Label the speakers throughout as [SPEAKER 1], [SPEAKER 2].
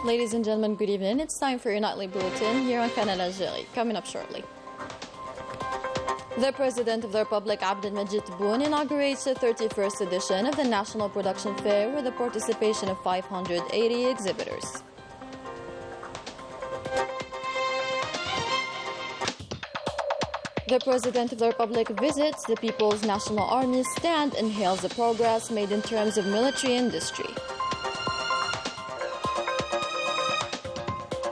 [SPEAKER 1] Ladies and gentlemen, good evening. It's time for your nightly bulletin here on Canal Algérie. Coming up shortly. The President of the Republic, Abdelmajid Tebboune, inaugurates the 31st edition of the National Production Fair with the participation of 580 exhibitors. The President of the Republic visits the People's National Army stand and hails the progress made in terms of military industry.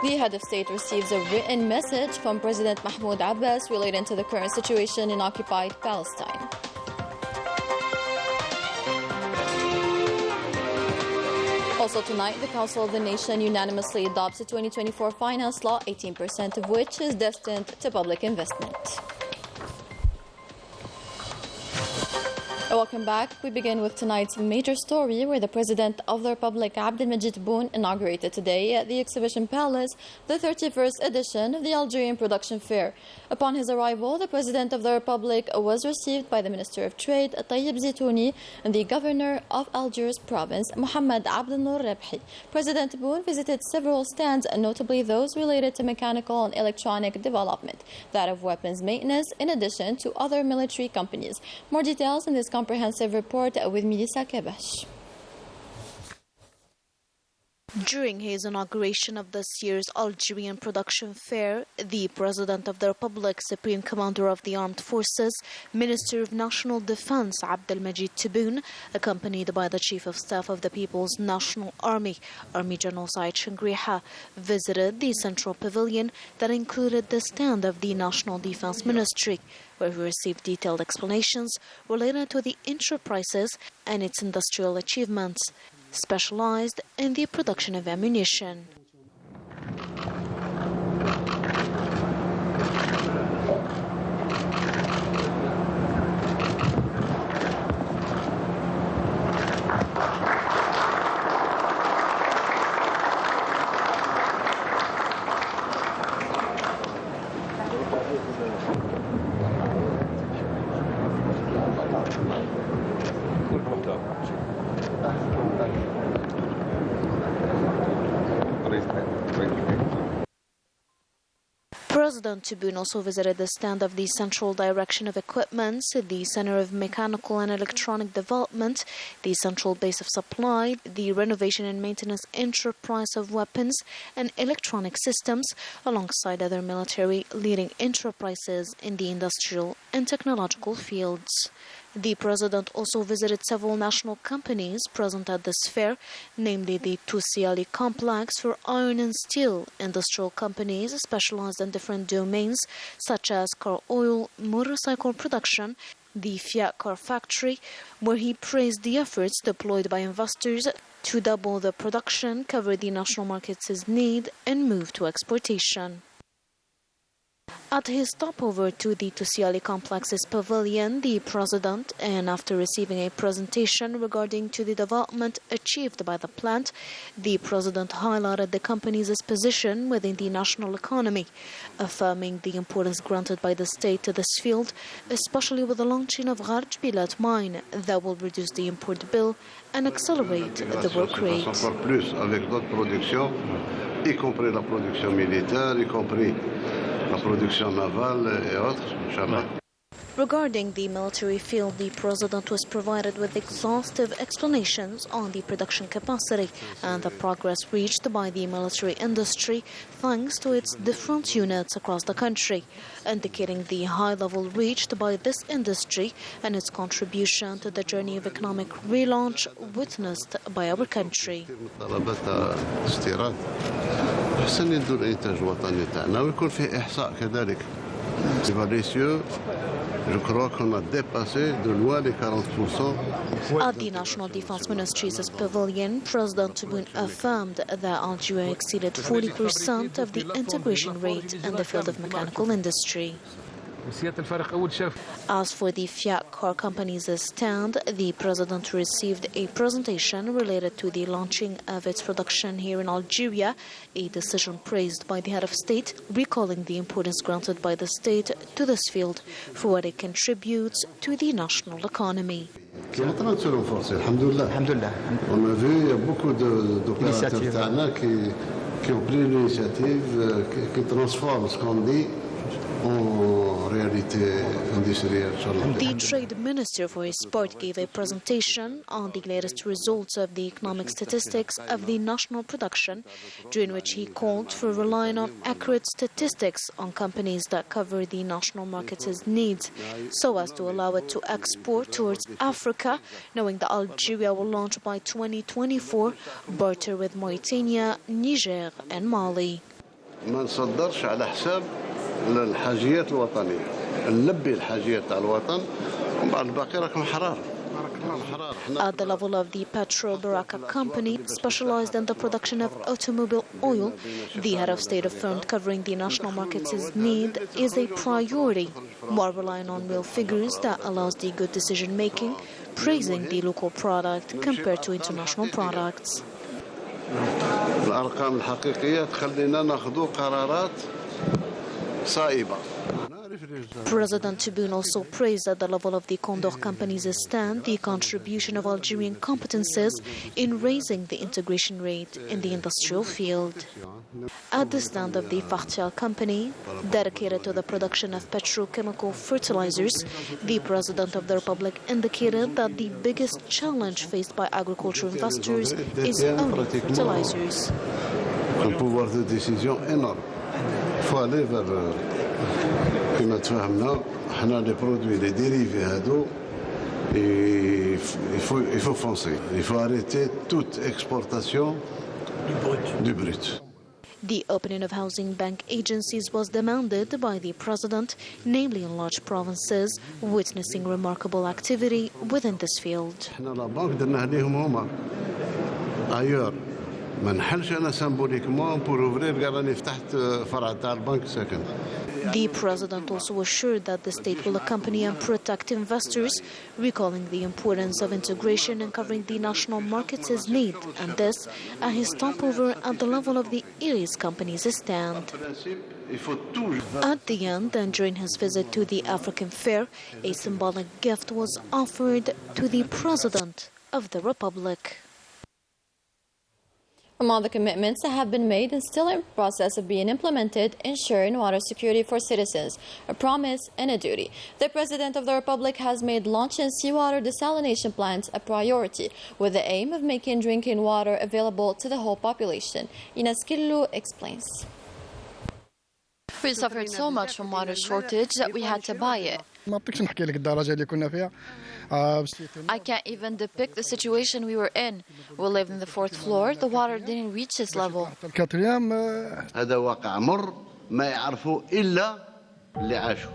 [SPEAKER 1] The head of state receives a written message from President Mahmoud Abbas relating to the current situation in occupied Palestine. Also tonight, the Council of the Nation unanimously adopts the 2024 finance law, 18% of which is destined to public investment. Welcome back. We begin with tonight's major story where the President of the Republic, Abdelmajid Tebboune, inaugurated today at the Exhibition Palace the 31st edition of the Algerian Production Fair. Upon his arrival, the President of the Republic was received by the Minister of Trade, Tayyib Zitouni, and the Governor of Algiers Province, Mohamed Abdelnour Rebhi. President Tebboune visited several stands, notably those related to mechanical and electronic development, that of weapons maintenance, in addition to other military companies. More details in this comprehensive report with Melissa Kabash.
[SPEAKER 2] During his inauguration of this year's Algerian Production Fair, the President of the Republic, Supreme Commander of the Armed Forces, Minister of National Defense Abdelmajid Tebboune, accompanied by the Chief of Staff of the People's National Army, Army General Said Shangriha, visited the central pavilion that included the stand of the National Defense Ministry, where he received detailed explanations related to the enterprises and its industrial achievements, specialized in the production of ammunition. President Tebboune also visited the stand of the Central Direction of Equipment, the Center of Mechanical and Electronic Development, the Central Base of Supply, the Renovation and Maintenance Enterprise of Weapons and Electronic Systems, alongside other military leading enterprises in the industrial and technological fields. The President also visited several national companies present at this fair, namely the Toussiali Complex for iron and steel, industrial companies specialized in different domains such as car oil, motorcycle production, the Fiat car factory, where he praised the efforts deployed by investors to double the production, cover the national markets' need, and move to exportation. At his stopover to the Toussiali Complex's pavilion, the President, and after receiving a presentation regarding to the development achieved by the plant, the President highlighted the company's position within the national economy, affirming the importance granted by the state to this field, especially with the launching of Gharj Bilat mine that will reduce the import bill and accelerate the work rate.
[SPEAKER 3] Y compris la production militaire, y compris la production navale et autres, Inch'Allah.
[SPEAKER 2] Regarding the military field, the President was provided with exhaustive explanations on the production capacity and the progress reached by the military industry thanks to its different units across the country, indicating the high level reached by this industry and its contribution to the journey of economic relaunch witnessed by our country. At the National Defense Ministry's pavilion, President Tebboune affirmed that Algeria exceeded 40% of the integration rate in the field of mechanical industry. As for the Fiat car company's stand, the President received a presentation related to the launching of its production here in Algeria, a decision praised by the head of state, recalling the importance granted by the state to this field for what it contributes to the national economy.
[SPEAKER 3] On a vu, il y a beaucoup d'opérateurs qui qui ont pris l'initiative qui transforme ce qu'on dit en réalité industrielle.
[SPEAKER 2] The Trade Minister for his part gave a presentation on the latest results of the economic statistics of the national production, during which he called for relying on accurate statistics on companies that cover the national market's needs, so as to allow it to export towards Africa, knowing that Algeria will launch by 2024 barter with Mauritania, Niger and Mali.
[SPEAKER 3] ما نصدرش على حساب الحاجيات الوطنية، نلبي الحاجيات تاع الوطن ومن بعد الباقي راكم حرار.
[SPEAKER 2] At the level of the Petro Baraka company, specialized in the production of automobile oil, the head of state affirmed covering the national market's need is a priority, while relying on real figures that allows the good decision-making, praising the local product compared to international products.
[SPEAKER 3] الأرقام الحقيقية تخلينا ناخذ قرارات صائبة.
[SPEAKER 2] President Tebboune also praised at the level of the Condor company's stand the contribution of Algerian competences in raising the integration rate in the industrial field. At the stand of the Fachtel company, dedicated to the production of petrochemical fertilizers, the President of the Republic indicated that the biggest challenge faced by agricultural investors is owning fertilizers.
[SPEAKER 3] Un pouvoir de décision énorme. Il faut aller vers كما تفهمنا حنا لي برودوي لي ديريفي هادو il faut foncer. Il faut arrêter toute exportation du brut.
[SPEAKER 2] The opening of housing bank agencies was demanded by the president, namely in large provinces, witnessing remarkable activity within this field.
[SPEAKER 3] حنا لا بانك درنا عليهم هما ايور ما نحلش انا سامبوليكمون بور اوفرير قال راني فتحت فرع تاع البنك ساكن.
[SPEAKER 2] The president also assured that the state will accompany and protect investors, recalling the importance of integration and covering the national market's need, and this at his stopover at the level of the Iris company's stand. At the end, and during his visit to the African Fair, a symbolic gift was offered to the President of the Republic.
[SPEAKER 1] Among the commitments that have been made and still in process of being implemented, ensuring water security for citizens, a promise and a duty. The President of the Republic has made launching seawater desalination plants a priority, with the aim of making drinking water available to the whole population. Ines Killu explains. We suffered so much from water shortage that we had to buy it. I can't even depict the situation we were in. We lived on the 4th floor. The water didn't reach this level.
[SPEAKER 3] هذا واقع مر ما يعرفوا إلا اللي عاشوا.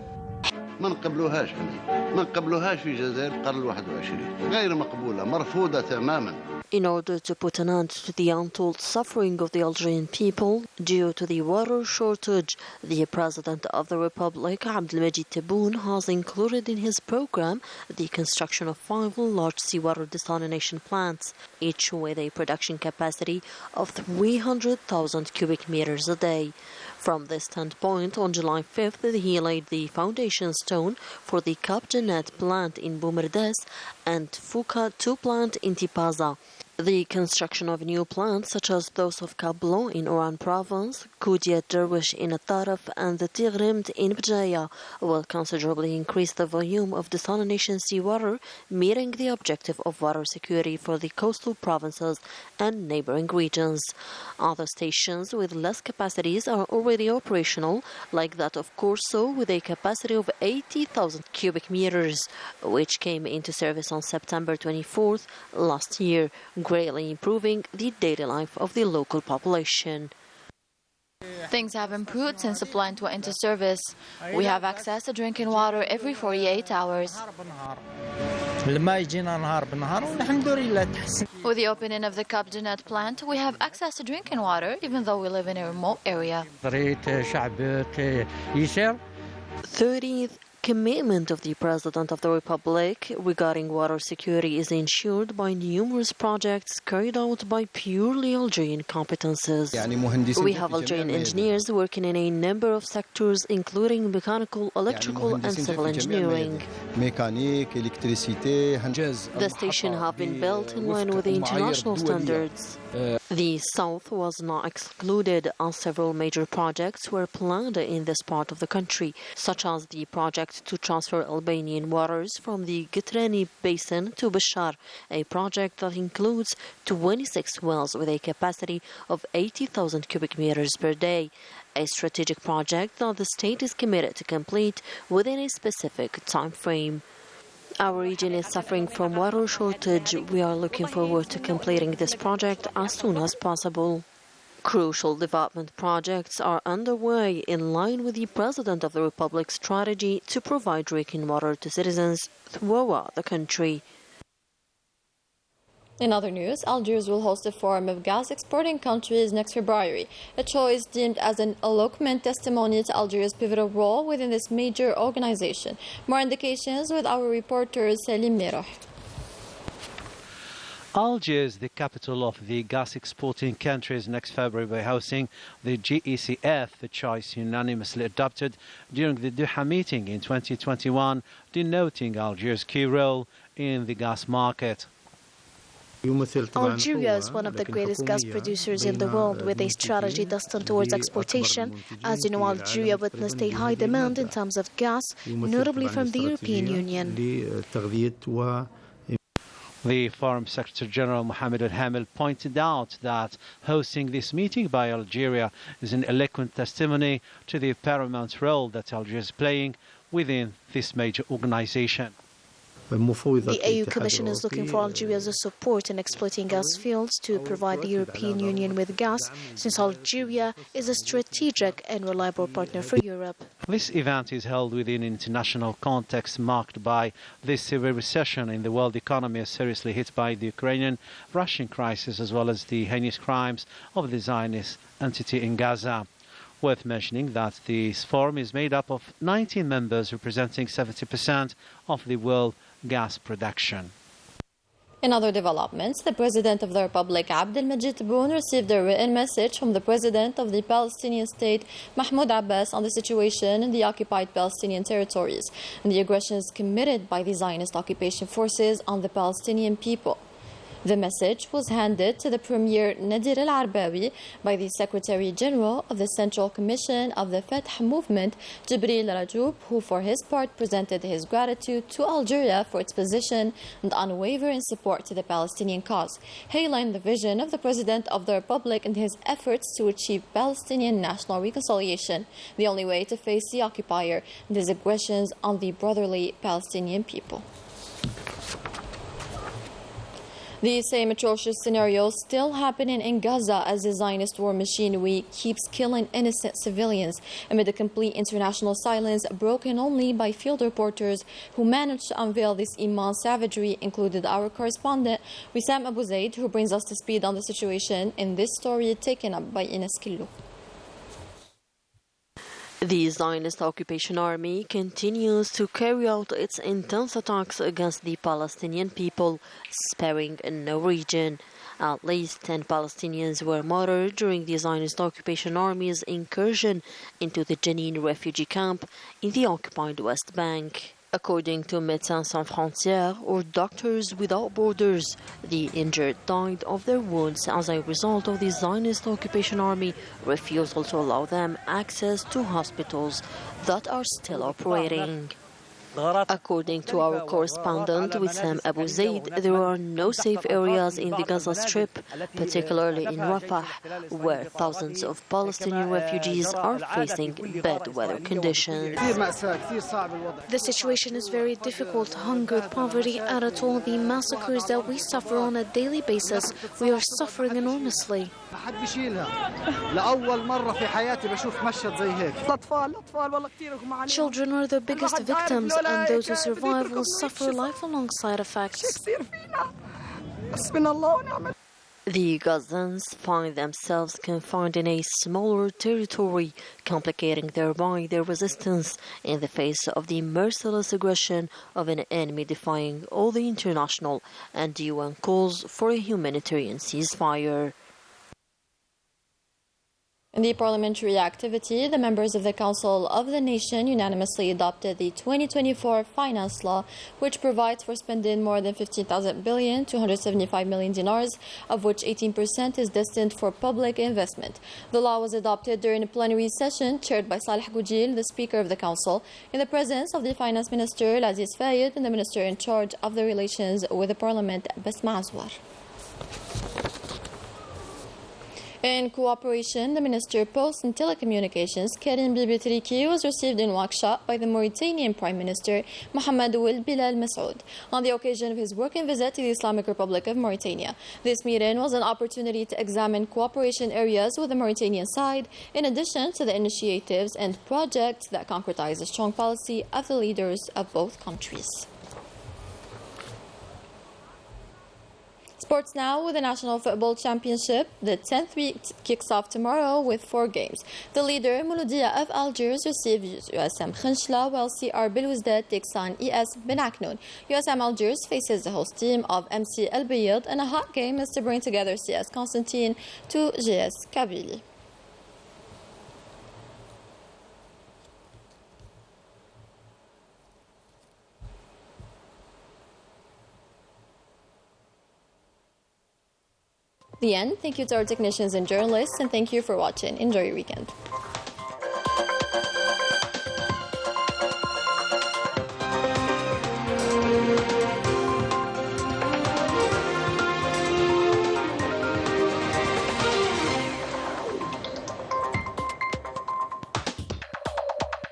[SPEAKER 3] ما نقبلوهاش احنا. ما نقبلوهاش في الجزائر القرن 21. غير مقبولة، مرفوضة تماما.
[SPEAKER 4] In order to put an end to the untold suffering of the Algerian people due to the water shortage, the President of the Republic, Abdelmajid Tebboune, has included in his program the construction of 5 large seawater desalination plants, each with a production capacity of 300,000 cubic meters a day. From this standpoint, on July 5th, he laid the foundation stone for the Cap Genet plant in Boumerdes and Fouca 2 plant in Tipaza. The construction of new plants, such as those of Kablon in Oran province, Koudiat Derwish in Ataraf, and the Tigrimt in Bjaya, will considerably increase the volume of desalination seawater, meeting the objective of water security for the coastal provinces and neighboring regions. Other stations with less capacities are already operational, like that of Corso, with a capacity of 80,000 cubic meters, which came into service on September 24th last year, greatly improving the daily life of the local population.
[SPEAKER 1] Things have improved since the plant went into service. We have access to drinking water every 48 hours. With the opening of the Cap Genet plant, we have access to drinking water even though we live in a remote area.
[SPEAKER 4] 30 commitment of the President of the Republic regarding water security is ensured by numerous projects carried out by purely Algerian competences. We have Algerian engineers working in a number of sectors, including mechanical, electrical, and civil engineering. The station have been built in line with the international standards. The south was not excluded, as several major projects were planned in this part of the country, such as the project to transfer Albanian waters from the Gitrani Basin to Bashar, a project that includes 26 wells with a capacity of 80,000 cubic meters per day, a strategic project that the state is committed to complete within a specific time frame. Our region is suffering from water shortage. We are looking forward to completing this project as soon as possible. Crucial development projects are underway in line with the President of the Republic's strategy to provide drinking water to citizens throughout the country.
[SPEAKER 1] In other news, Algiers will host a forum of gas exporting countries next February, a choice deemed as an eloquent testimony to Algeria's pivotal role within this major organization. More indications with our reporter Salim Meroh.
[SPEAKER 5] Algiers, the capital of the gas exporting countries, next February by hosting the GECF, the choice unanimously adopted during the Doha meeting in 2021, denoting Algiers' key role in the gas market.
[SPEAKER 2] Algeria is one of the greatest gas producers in the world, with a strategy destined towards exportation. As you know, Algeria witnessed a high demand in terms of gas, notably from the European Union.
[SPEAKER 5] The Foreign Secretary General Mohamed Al-Hamil pointed out that hosting this meeting by Algeria is an eloquent testimony to the paramount role that Algeria is playing within this major organization.
[SPEAKER 2] The AU Commission is looking for Algeria's support in exploiting gas fields to provide the European Union with gas, since Algeria is a strategic and reliable partner for Europe.
[SPEAKER 5] This event is held within an international context marked by this severe recession in the world economy, seriously hit by the Ukrainian-Russian crisis, as well as the heinous crimes of the Zionist entity in Gaza. Worth mentioning that this forum is made up of 19 members representing 70% of the world gas production.
[SPEAKER 1] In other developments, the President of the Republic, Abdelmajid Tebboune, received a written message from the President of the Palestinian state, Mahmoud Abbas, on the situation in the occupied Palestinian territories and the aggressions committed by the Zionist occupation forces on the Palestinian people. The message was handed to the Premier Nadir al-Arbawi by the Secretary General of the Central Commission of the Fatah Movement, Jibril Rajoub, who for his part presented his gratitude to Algeria for its position and unwavering support to the Palestinian cause, hailing the vision of the President of the Republic and his efforts to achieve Palestinian national reconciliation, the only way to face the occupier and his aggressions on the brotherly Palestinian people. The same atrocious scenarios still happening in Gaza as the Zionist war machinery keeps killing innocent civilians amid a complete international silence broken only by field reporters who managed to unveil this immense savagery, included our correspondent Wissam Abu Zaid, who brings us to speed on the situation in this story taken up by Ines Killu.
[SPEAKER 4] The Zionist occupation army continues to carry out its intense attacks against the Palestinian people, sparing no region. At least 10 Palestinians were martyred during the Zionist occupation army's incursion into the Jenin refugee camp in the occupied West Bank. According to Médecins Sans Frontières, or Doctors Without Borders, the injured died of their wounds as a result of the Zionist occupation army refusal to allow them access to hospitals that are still operating. According to our correspondent Wissam Abu Zaid, there are no safe areas in the Gaza Strip, particularly in Rafah, where thousands of Palestinian refugees are facing bad weather conditions.
[SPEAKER 2] The situation is very difficult. Hunger, poverty, and at all the massacres that we suffer on a daily basis, we are suffering enormously. Children are the biggest victims, and those who survive will suffer lifelong side effects.
[SPEAKER 4] The Gazans find themselves confined in a smaller territory, complicating thereby their resistance in the face of the merciless aggression of an enemy defying all the international and UN calls for a humanitarian ceasefire.
[SPEAKER 1] In the parliamentary activity, the members of the Council of the Nation unanimously adopted the 2024 finance law, which provides for spending more than 15,000 billion, 275 million dinars, of which 18% is destined for public investment. The law was adopted during a plenary session chaired by Saleh Goujil, the Speaker of the Council, in the presence of the Finance Minister, Aziz Fayed, and the Minister in charge of the relations with the Parliament, Basma Azwar. In cooperation, the Minister of Posts and Telecommunications, Karim Bibi Triki, was received in Nouakchott by the Mauritanian Prime Minister, Mohamed Ould Bilal Masoud, on the occasion of his working visit to the Islamic Republic of Mauritania. This meeting was an opportunity to examine cooperation areas with the Mauritanian side, in addition to the initiatives and projects that concretize the strong policy of the leaders of both countries. Sports now with the National Football Championship. The 10th week kicks off tomorrow with 4 games. The leader, Mouloudia of Algiers, receives USM Khenchla, while CR Belouizdad takes on ES Ben Aknoun. USM Algiers faces the host team of MC El Bayad, and a hot game is to bring together CS Constantine to GS Kabylie. The end. Thank you to our technicians and journalists, and thank you for watching. Enjoy your weekend.